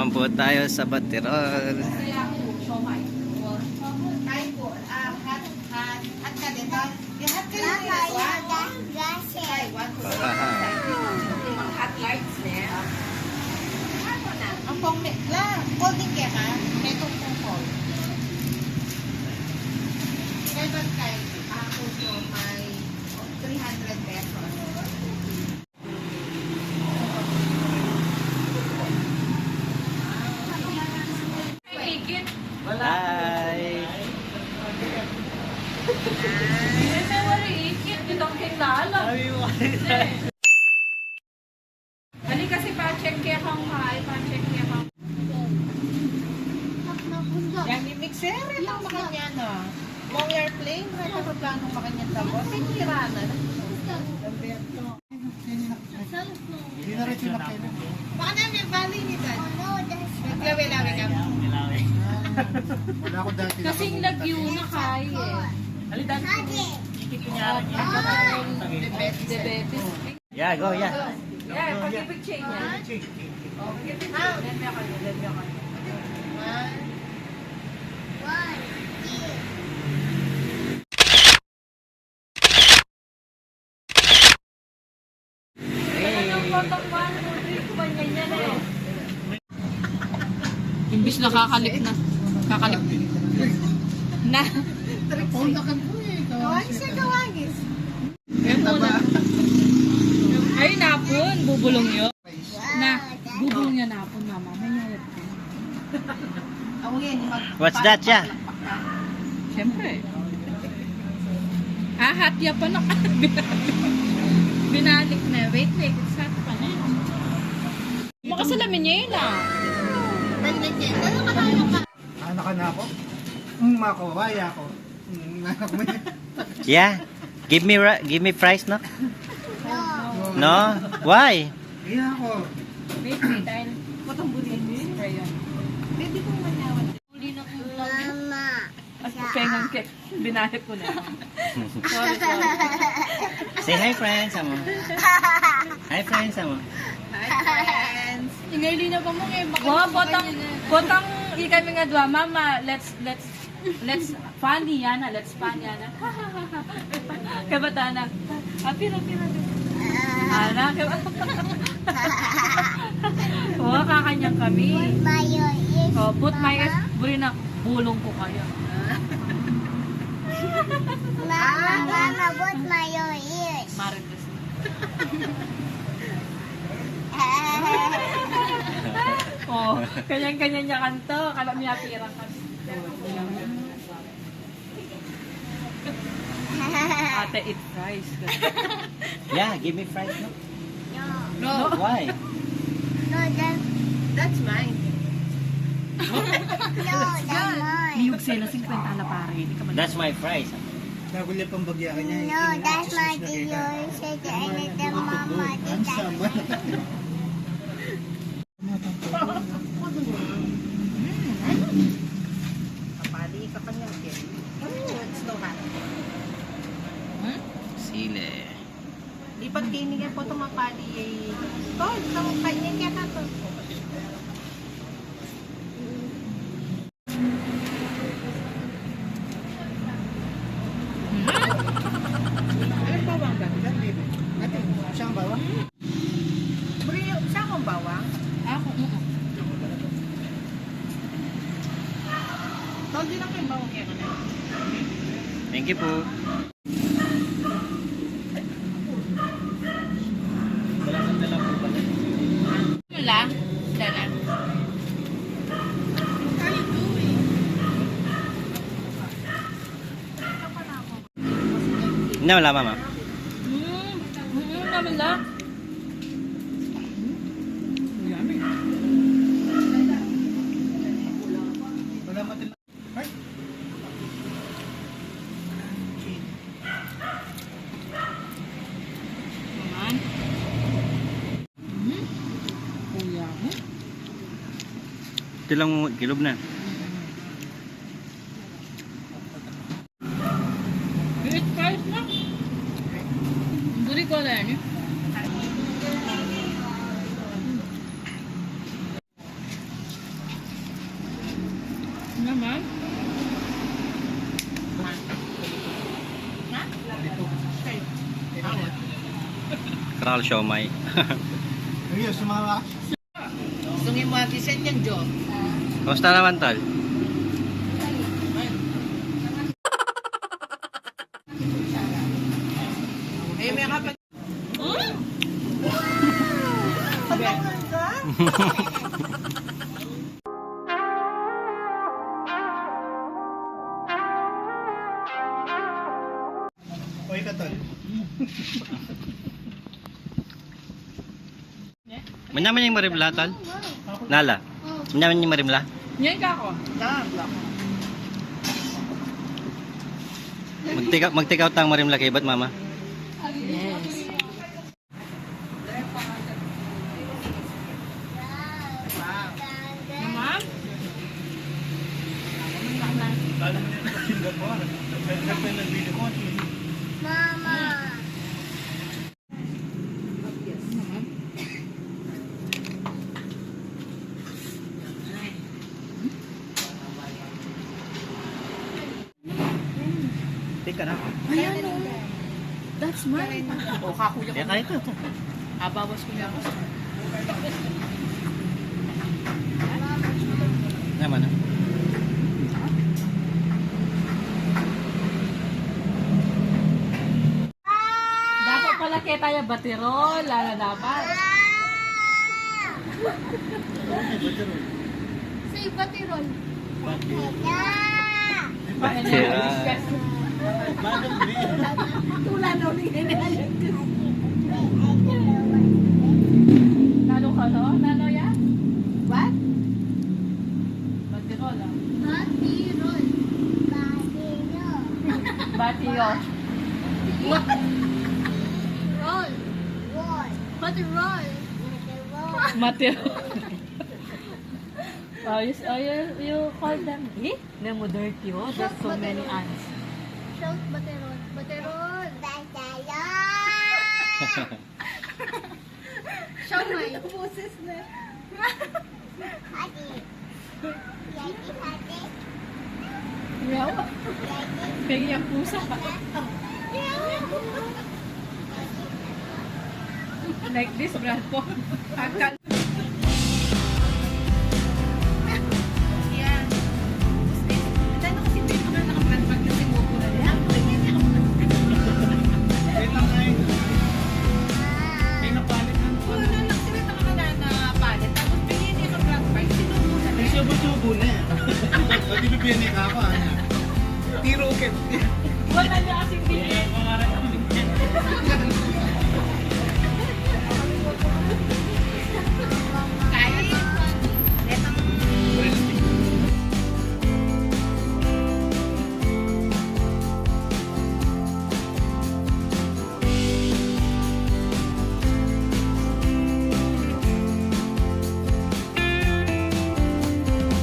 naman po tayo sa Baterol. Ang pong folding kaya ka, may itong fold. Seven kinds. Ako so may 300 pesos. Hi! Ano kasi pa-check kaya kang mahal, pa-check kaya kang... Yan, mixer. Ito ang makanya na. Long airplane. Ito ang plano makanya tabo. Sinira na. Hindi na rin sila kayo. Baka na may bali nito. Naglawi-lawi ka. Wala ko dati. Kasing lagyo na kaya eh. Ali dati. The baby. Yeah, go, yeah. Yeah, pag-ibig chain niya. Imbis na kakalip na. Kakalip. Na. Paulakan ko eh. Kawagis siya, kawagis. Ay, napon. Bubulong yun. Na. Bubulong niya napon, mama. May nyayat ko. Ako yan. What's that, yeah? Siyempre. Ah, hatya pa na. Binalik na. Wait. It's hot pa na. Makasalamin niya yun ah. Anak ka na ako? Makawaya ako. Yeah. Give me fries, no? No? Why? Iya ako. Wait. Dahil matang bulihin mo yun. Pwede kong manyawan. Huli na kong Mama. At pengang ke. Binahit ko na. Sorry. Say hi, friends, amo. Hi, friends, amo. Hi, friends. Ingali na ba mo ngayon? Wow, potang kami nga dua, mama, let's funny yana, let's funny yana. Kabatana. Pira. Ana, oh, kakanyang kami. Oh, put my buri na bulong ko kayo. Mama, put my ears. Marites. Oh, kanya niya kanto. Kala niya pirang kami. Ate, eat fries. Yeah, give me fries, no? No, Why? No, that's mine. that's mine. Niyog sila 50 ala pare. Hindi ka man. That's my fries. Nagulya pang bagya ka niya. No, that's my dear. Say the anything, Mama. Ansama. Kapali ka pa niya. It's no hot. Sile. Di pag tinigyan po itong mapali ay... Tol, itong kanya kaya na to. Ano bawang ka? Ate, siyang bawa? Siya akong bawang. Ako, Tol, di lang kayong bawang kaya ka na. Thank you po. Wala. Dala. No, wala, mama. Naman lang. Wala matin. Ay! Naman. Kuya mo. Ito lang kilob na. Eat fries na. Buri ko na yan. naman. Kral siomay. Ayun, sumawa. Sungin mo ati sen yung Jo. Kamusta naman, Tal? Eh, may kapag... Oy, katol. Manyaman yung marimla, Tal? Nala? Manyaman yung marimla? Ngayon ka ako. Mag-take out ang marimla kay ba't, mama? Yes. Ma'am? Lalo mo nila sa Singapore. Nagpapay ng video ko. Mama. Take ka na. Ayan o. That's mine. O, kakuya ko. Kaya kaya ito. Abawas ko niya ako. Naman na. Dapat pala kaya tayo batirol. Lala dapat. Say batirol. Batira. Tula na ulit. Nano ka no? Nano yan? What? Batirol ah. Batirol. Batirol. Batiyo. Roll. Roll. Batirol. Batirol. Oh, you call them, Nemo dirty, oh. There's so many ants. Shout batirol. Batirol. Batirol. Shout my. Boses na. Hati. Yati hati. Meow. Pegi ang pusa. Like this, Brad po. Akal. Subo-subo na yan. Pag binibigyan ka ako, ano? Tiro kit. Wala niya kasing